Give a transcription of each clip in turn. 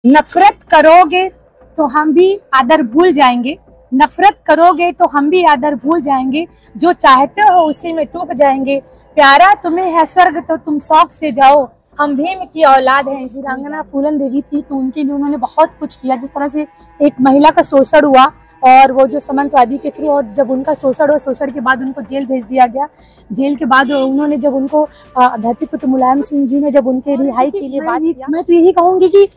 नफरत करोगे तो हम भी आदर भूल जाएंगे, नफरत करोगे तो हम भी आदर भूल जाएंगे, जो चाहते हो उसी में डूब जाएंगे। प्यारा तुम्हें है स्वर्ग तो तुम शौक से जाओ, हम भीम की औलाद हैं। वीरांगना फूलन देवी थी तो उनके लिए उन्होंने बहुत कुछ किया। जिस तरह से एक महिला का शोषण हुआ और वो जो सामंतवादी के थ्रू, और जब उनका शोषण और शोषण के बाद उनको जेल भेज दिया गया। जेल के बाद उन्होंने जब उनको धरतीपुत्र मुलायम सिंह जी ने जब उनके रिहाई के लिए बात किया, मैं तो यही कहूँगी कि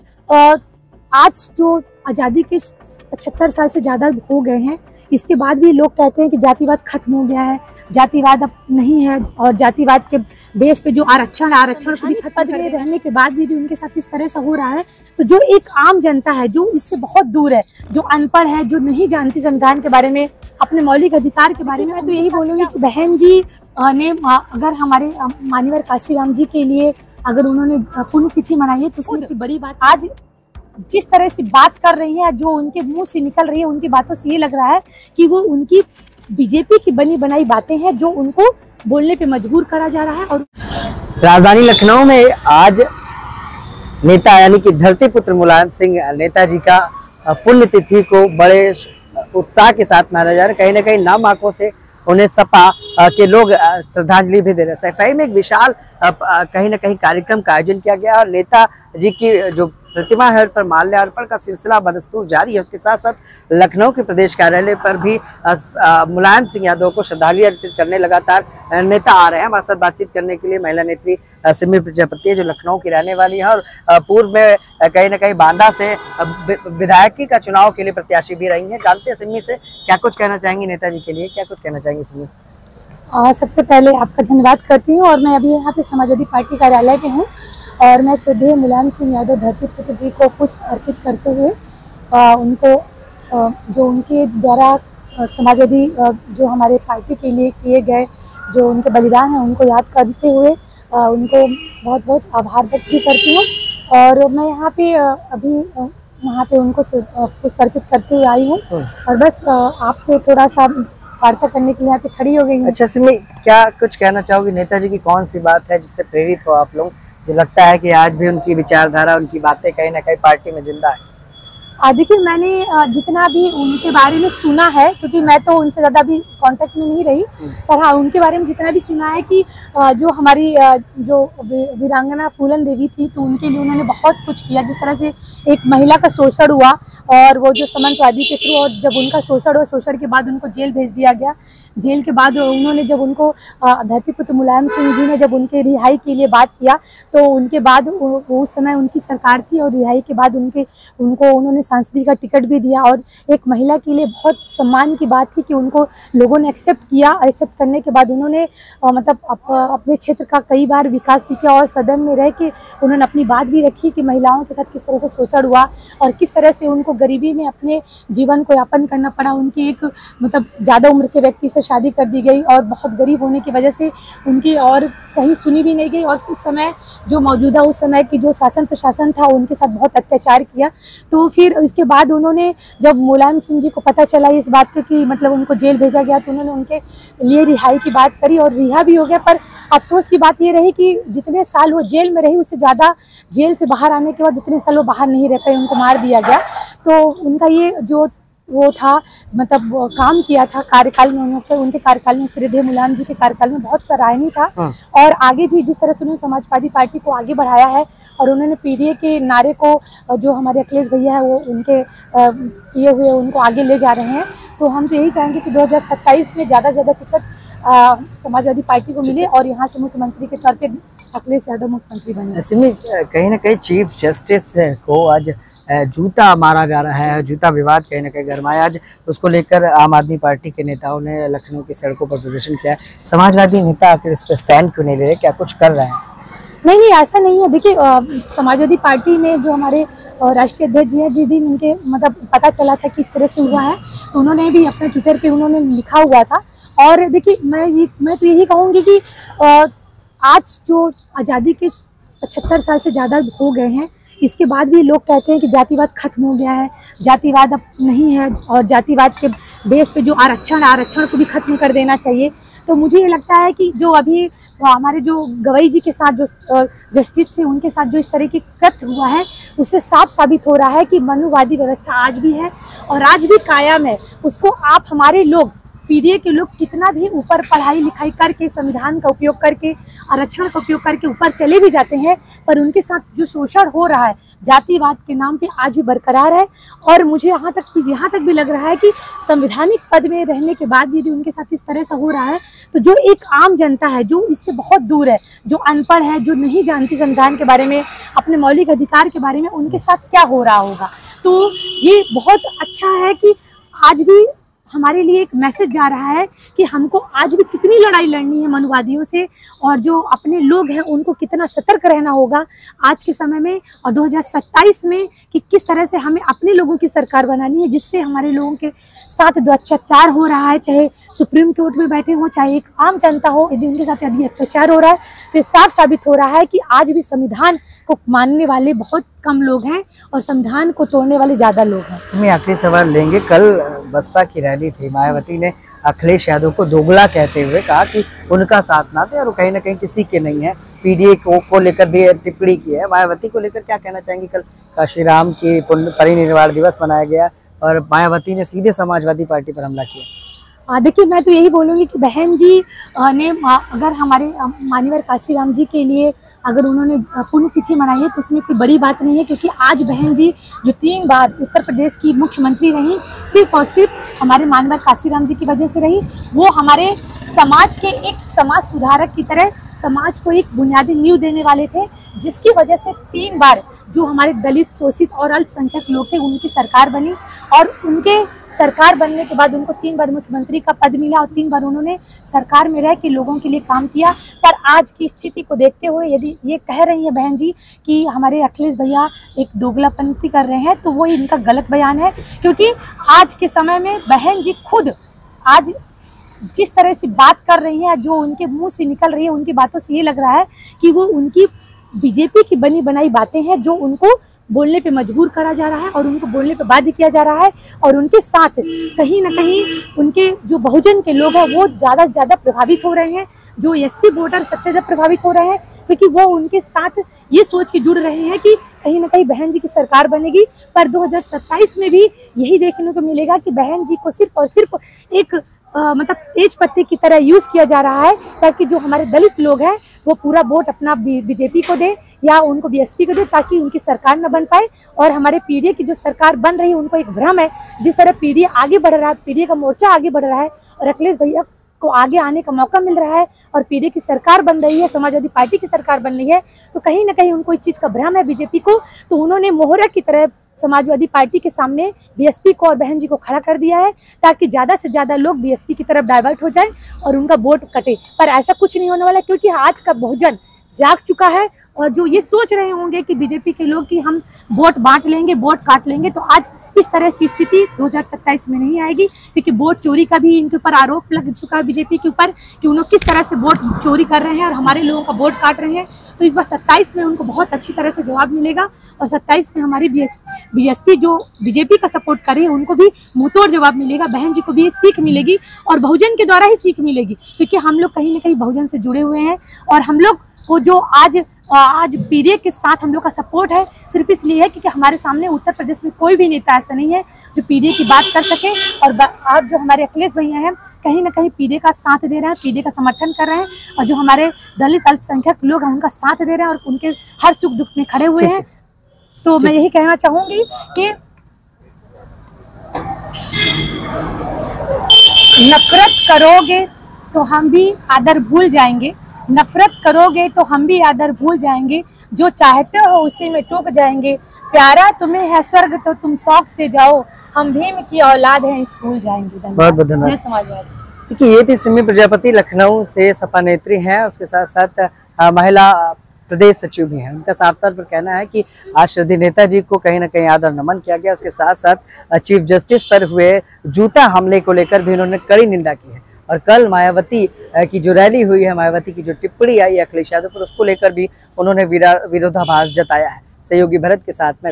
आज जो आज़ादी के 75 साल से ज़्यादा हो गए हैं, इसके बाद भी लोग कहते हैं कि जातिवाद खत्म हो गया है, जातिवाद अब नहीं है, और जातिवाद के बेस पे जो आरक्षण को भी पद में रहने के बाद भी उनके साथ इस तरह से हो रहा है। तो जो एक आम जनता है जो इससे बहुत दूर है, जो अनपढ़ है, जो नहीं जानती संविधान के बारे में, अपने मौलिक अधिकार के बारे में, मैं तो यही बोलूँगी कि बहन जी ने अगर हमारे मान्यवर काशीराम जी के लिए अगर उन्होंने पुण्यतिथि मनाई है तो उसमें बड़ी बात। आज जिस तरह से बात कर रही हैं, जो उनके मुंह से निकल रही है, उनकी बातों से ये लग रहा है कि वो उनकी बीजेपी की बनी बनाई बातें हैं जो उनको बोलने पे मजबूर करा जा रहा है। और राजधानी लखनऊ में आज नेता यानी कि धरतीपुत्र मुलायम सिंह नेताजी का पुण्यतिथि को बड़े उत्साह के साथ मनाया जा रहा है। कहीं ना कहीं नाम आंखों से उन्हें सपा के लोग श्रद्धांजलि भी दे रहे हैं। सफाई में एक विशाल कहीं ना कहीं कार्यक्रम का आयोजन किया गया और नेताजी की जो प्रतिमा है पर माल्यार्पण का सिलसिला बदस्तूर जारी है। उसके साथ साथ लखनऊ के प्रदेश कार्यालय पर भी मुलायम सिंह यादव को श्रद्धांजलि अर्पित करने लगातार नेता आ रहे हैं। हमारे साथ बातचीत करने के लिए महिला नेत्री सिमी प्रजापति है, जो लखनऊ की रहने वाली है और पूर्व में कहीं ना कहीं बांदा से विधायकी का चुनाव के लिए प्रत्याशी भी रही है। जानते हैं सिमी से क्या कुछ कहना चाहेंगी नेताजी के लिए, क्या कुछ कहना चाहेंगी सिमी? सबसे पहले आपका धन्यवाद करती हूँ, और मैं अभी यहाँ पे समाजवादी पार्टी कार्यालय पे हूँ और मैं श्रद्धेय मुलायम सिंह यादव धरतीपुत्र जी को पुष्प अर्पित करते हुए उनको जो उनके द्वारा समाजवादी जो हमारे पार्टी के लिए किए गए जो उनके बलिदान है उनको याद करते हुए उनको बहुत बहुत आभार व्यक्त भी करती हूँ। और मैं यहाँ पे अभी वहाँ पे उनको पुष्प अर्पित करते हुए आई हूँ और बस आपसे थोड़ा सा वार्ता करने के लिए यहाँ पे खड़ी हो गई हूँ। अच्छा सिमी, क्या कुछ कहना चाहोगी? नेताजी की कौन सी बात है जिससे प्रेरित हो आप लोग, जो लगता है कि आज भी उनकी विचारधारा, उनकी बातें कहीं ना कहीं पार्टी में जिंदा है? देखिए, मैंने जितना भी उनके बारे में सुना है, क्योंकि मैं तो उनसे ज़्यादा भी कांटेक्ट में नहीं रही, पर हाँ उनके बारे में जितना भी सुना है कि जो हमारी जो वीरांगना फूलन देवी थी तो उनके लिए उन्होंने बहुत कुछ किया। जिस तरह से एक महिला का शोषण हुआ और वो जो सामंतवादी के थ्रू, और जब उनका शोषण हुआ, शोषण के बाद उनको जेल भेज दिया गया। जेल के बाद उन्होंने जब उनको धरतीपुत्र मुलायम सिंह जी ने जब उनके रिहाई के लिए बात किया तो उनके बाद उस समय उनकी सरकार थी और रिहाई के बाद उनको उन्होंने सांसदी का टिकट भी दिया। और एक महिला के लिए बहुत सम्मान की बात थी कि उनको लोगों ने एक्सेप्ट किया। एक्सेप्ट करने के बाद उन्होंने मतलब अपने क्षेत्र का कई बार विकास भी किया और सदन में रह के उन्होंने अपनी बात भी रखी कि महिलाओं के साथ किस तरह से शोषण हुआ और किस तरह से उनको गरीबी में अपने जीवन को यापन करना पड़ा। उनकी एक मतलब ज़्यादा उम्र के व्यक्ति से शादी कर दी गई और बहुत गरीब होने की वजह से उनकी और कहीं सुनी भी नहीं गई। और उस समय जो मौजूदा उस समय की जो शासन प्रशासन था उनके साथ बहुत अत्याचार किया। तो फिर इसके बाद उन्होंने जब मुलायम सिंह जी को पता चला इस बात का कि मतलब उनको जेल भेजा गया तो उन्होंने उनके लिए रिहाई की बात करी और रिहा भी हो गया। पर अफसोस की बात ये रही कि जितने साल वो जेल में रही उससे ज़्यादा जेल से बाहर आने के बाद जितने साल वो बाहर नहीं रह पाए, उनको मार दिया गया। तो उनका ये जो वो था मतलब काम किया था कार्यकाल में, उनके कार्यकाल में, श्रद्धेय मुलायम जी के कार्यकाल में बहुत सराहनीय था। और आगे भी जिस तरह से उन्होंने समाजवादी पार्टी को आगे बढ़ाया है और उन्होंने पीडीए के नारे को जो हमारे अखिलेश भैया है वो उनके किए हुए उनको आगे ले जा रहे हैं। तो हम तो यही चाहेंगे कि 2027 में ज़्यादा से ज़्यादा टिकट समाजवादी पार्टी को मिले और यहाँ से मुख्यमंत्री के तौर पर अखिलेश यादव मुख्यमंत्री बने। कहीं ना कहीं चीफ जस्टिस को आज जूता मारा जा रहा है, जूता विवाद कहीं ना कहीं गरमाया। आज उसको लेकर आम आदमी पार्टी के नेताओं ने लखनऊ की सड़कों पर प्रदर्शन किया है। समाजवादी नेता आखिर इस पर स्टैंड क्यों नहीं ले रहे, क्या कुछ कर रहे हैं? नहीं, ऐसा नहीं है। देखिए, समाजवादी पार्टी में जो हमारे राष्ट्रीय अध्यक्ष जी हैं, जिस दिन उनके मतलब पता चला था कि इस तरह से हुआ है तो उन्होंने भी अपने ट्विटर पे उन्होंने लिखा हुआ था। और देखिए, मैं तो यही कहूँगी कि आज जो आज़ादी के 75 साल से ज़्यादा हो गए हैं, इसके बाद भी लोग कहते हैं कि जातिवाद खत्म हो गया है, जातिवाद अब नहीं है, और जातिवाद के बेस पे जो आरक्षण को भी खत्म कर देना चाहिए। तो मुझे ये लगता है कि जो अभी हमारे जो गवई जी के साथ जो जस्टिस थे उनके साथ जो इस तरह की कृत्य हुआ है, उससे साफ साबित हो रहा है कि मनुवादी व्यवस्था आज भी है और आज भी कायम है। उसको आप हमारे लोग पीडीए के लोग कितना भी ऊपर पढ़ाई लिखाई करके, संविधान का उपयोग करके, आरक्षण का उपयोग करके ऊपर चले भी जाते हैं, पर उनके साथ जो शोषण हो रहा है जातिवाद के नाम पे आज भी बरकरार है। और मुझे यहाँ तक भी लग रहा है कि संवैधानिक पद में रहने के बाद भी यदि उनके साथ इस तरह से हो रहा है, तो जो एक आम जनता है जो इससे बहुत दूर है, जो अनपढ़ है, जो नहीं जानती संविधान के बारे में, अपने मौलिक अधिकार के बारे में, उनके साथ क्या हो रहा होगा। तो ये बहुत अच्छा है कि आज भी हमारे लिए एक मैसेज जा रहा है कि हमको आज भी कितनी लड़ाई लड़नी है मनुवादियों से, और जो अपने लोग हैं उनको कितना सतर्क रहना होगा आज के समय में और 2027 में, कि किस तरह से हमें अपने लोगों की सरकार बनानी है जिससे हमारे लोगों के साथ जो अत्याचार हो रहा है, चाहे सुप्रीम कोर्ट में बैठे हों, चाहे एक आम जनता हो, यदि उनके साथ यदि अत्याचार हो रहा है तो ये साफ साबित हो रहा है कि आज भी संविधान को मानने वाले बहुत कम लोग हैं और संविधान को तोड़ने वाले ज़्यादा लोग हैं। इसमें आखिरी सवाल लेंगे। कल बसपा की रैली थी, मायावती ने अखिलेश यादव को दोगला कहते हुए कहा कि उनका साथ ना दे और कहीं ना कहीं किसी के नहीं है। पीडीए को लेकर भी टिप्पणी की है। मायावती को लेकर क्या कहना चाहेंगे? कल काशी राम की परिनिर्वाण दिवस मनाया गया और मायावती ने सीधे समाजवादी पार्टी पर हमला किया। देखिए, मैं तो यही बोलूँगी कि बहन जी ने अगर हमारे माननीय काशी राम जी के लिए अगर उन्होंने पुण्यतिथि मनाई है तो उसमें कोई बड़ी बात नहीं है, क्योंकि आज बहन जी जो 3 बार उत्तर प्रदेश की मुख्यमंत्री रही, सिर्फ और सिर्फ हमारे माननीय काशी राम जी की वजह से रही। वो हमारे समाज के एक समाज सुधारक की तरह समाज को एक बुनियादी नींव देने वाले थे, जिसकी वजह से 3 बार जो हमारे दलित, शोषित और अल्पसंख्यक लोग थे उनकी सरकार बनी, और उनके सरकार बनने के बाद उनको 3 बार मुख्यमंत्री का पद मिला और 3 बार उन्होंने सरकार में रह के लोगों के लिए काम किया। पर आज की स्थिति को देखते हुए यदि ये कह रही हैं बहन जी कि हमारे अखिलेश भैया एक दोगलापंथी कर रहे हैं, तो वो इनका गलत बयान है, क्योंकि आज के समय में बहन जी खुद आज जिस तरह से बात कर रही हैं, जो उनके मुंह से निकल रही है, उनकी बातों से ये लग रहा है कि वो उनकी बीजेपी की बनी बनाई बातें हैं जो उनको बोलने पे मजबूर करा जा रहा है और उनको बोलने पे बाध्य किया जा रहा है। और उनके साथ कहीं ना कहीं उनके जो बहुजन के लोग हैं वो ज़्यादा से ज़्यादा प्रभावित हो रहे हैं, जो एससी वोटर सबसे ज़्यादा प्रभावित हो रहे हैं, क्योंकि वो उनके साथ ये सोच के जुड़ रहे हैं कि कहीं ना कहीं बहन जी की सरकार बनेगी। पर 2027 में भी यही देखने को मिलेगा कि बहन जी को सिर्फ और सिर्फ एक मतलब तेज पत्ते की तरह यूज़ किया जा रहा है, ताकि जो हमारे दलित लोग हैं वो पूरा वोट अपना बीजेपी को दे या उनको बीएसपी को दे, ताकि उनकी सरकार न बन पाए। और हमारे पीडीए की जो सरकार बन रही है उनको एक भ्रम है, जिस तरह पीडीए आगे बढ़ रहा है, पीडीए का मोर्चा आगे बढ़ रहा है और अखिलेश भैया को आगे आने का मौका मिल रहा है और पीडीए की सरकार बन रही है, समाजवादी पार्टी की सरकार बन रही है, तो कहीं ना कहीं उनको इस चीज़ का भ्रम है बीजेपी को। तो उन्होंने मोहरा की तरह समाजवादी पार्टी के सामने बीएसपी को और बहन जी को खड़ा कर दिया है, ताकि ज़्यादा से ज़्यादा लोग बीएसपी की तरफ डाइवर्ट हो जाए और उनका वोट कटे। पर ऐसा कुछ नहीं होने वाला, क्योंकि आज का बहुजन जाग चुका है और जो ये सोच रहे होंगे कि बीजेपी के लोग कि हम वोट बांट लेंगे, वोट काट लेंगे, तो आज इस तरह की स्थिति 2027 में नहीं आएगी, क्योंकि वोट चोरी का भी इनके ऊपर आरोप लग चुका है बीजेपी के ऊपर कि उन्होंने किस तरह से वोट चोरी कर रहे हैं और हमारे लोगों का वोट काट रहे हैं। तो इस बार 27 में उनको बहुत अच्छी तरह से जवाब मिलेगा और 27 में हमारी बीएसपी जो बीजेपी का सपोर्ट कर रही है उनको भी मुंहतोड़ जवाब मिलेगा। बहन जी को भी सीख मिलेगी और बहुजन के द्वारा ही सीख मिलेगी, क्योंकि हम लोग कहीं ना कहीं बहुजन से जुड़े हुए हैं और हम लोग को जो आज पीडीए के साथ हम लोग का सपोर्ट है सिर्फ इसलिए है क्योंकि हमारे सामने उत्तर प्रदेश में कोई भी नेता ऐसा नहीं है जो पीडीए की बात कर सके। और आज जो हमारे अखिलेश भैया हैं कहीं ना कहीं पीडीए का साथ दे रहे हैं, पीडीए का समर्थन कर रहे हैं, और जो हमारे दलित अल्पसंख्यक लोग हैं उनका साथ दे रहे हैं और उनके हर सुख दुख में खड़े हुए हैं। तो मैं यही कहना चाहूँगी कि नफरत करोगे तो हम भी आदर भूल जाएंगे, नफरत करोगे तो हम भी आदर भूल जाएंगे, जो चाहते हो उसी में टूट जाएंगे, प्यारा तुम्हें है स्वर्ग तो तुम शौक से जाओ, हम भीम की औलाद हैं स्कूल जाएंगे। बहुत बहुत धन्यवाद। जय समाजवादी। देखिए, ये थी सिमी प्रजापति, लखनऊ से सपा नेत्री हैं, उसके साथ साथ महिला प्रदेश सचिव भी हैं। उनका साफ तौर पर कहना है कि आज श्रद्धेय नेताजी को कहीं ना कहीं आदर नमन किया गया। उसके साथ साथ चीफ जस्टिस पर हुए जूता हमले को लेकर भी उन्होंने कड़ी निंदा की है। और कल मायावती की जो रैली हुई है, मायावती की जो टिप्पणी आई अखिलेश यादव पर, उसको लेकर भी उन्होंने विरोधाभास जताया है। सहयोगी भरत के साथ में